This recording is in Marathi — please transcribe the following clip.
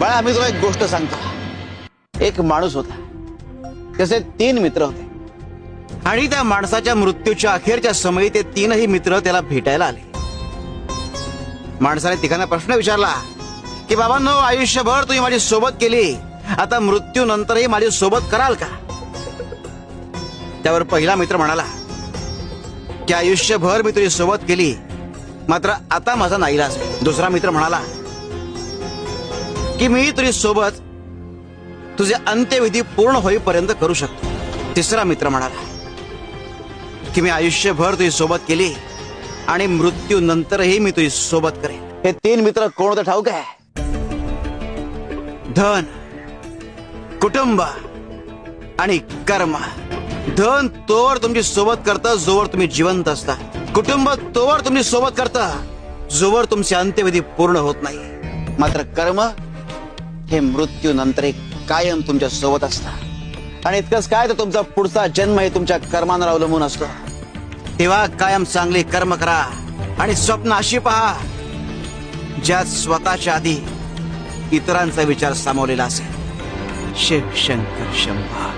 बाळा, मी तुला एक गोष्ट सांगतो. एक माणूस होता, त्याचे 3 मित्र होते आणि त्या माणसाच्या मृत्यूच्या अखेरच्या समयी ते 3ही मित्र त्याला भेटायला आले. माणसाने तिघांना प्रश्न विचारला की बाबांनो, आयुष्यभर तुम्ही माझी सोबत केली, आता मृत्यूनंतरही माझी सोबत कराल का? त्यावर पहिला मित्र म्हणाला की आयुष्यभर मी तुझी सोबत केली, मात्र आता माझा नाईलाज आहे. दुसरा मित्र म्हणाला की मी तुझी सोबत तुझे अंत्यविधी पूर्ण होईपर्यंत करू शकतो. तिसरा मित्र म्हणाला की मी आयुष्यभर तुझी सोबत केली आणि मृत्यूनंतरही मी तुझी सोबत करेन. हे 3 मित्र कोण होते ठाऊक आहे? धन, कुटुंब आणि कर्म. धन तोवर तुमची सोबत करतं जोवर तुम्ही जिवंत असता. कुटुंब तोवर तुमची सोबत करतं जोवर तुमचे अंत्यविधी पूर्ण होत नाही. मात्र कर्म हे मृत्यूनंतर कायम तुमच्या सोबत असतं. आणि इतकंच काय, तर तुमचा पुढचा जन्म हे तुमच्या कर्मांवर अवलंबून असतो. तेव्हा कायम चांगले कर्म करा आणि स्वप्न अशी पहा ज्यात स्वतःच्या आधी इतरांचा विचार सामावलेला असेल. शिव शंकर शंभा.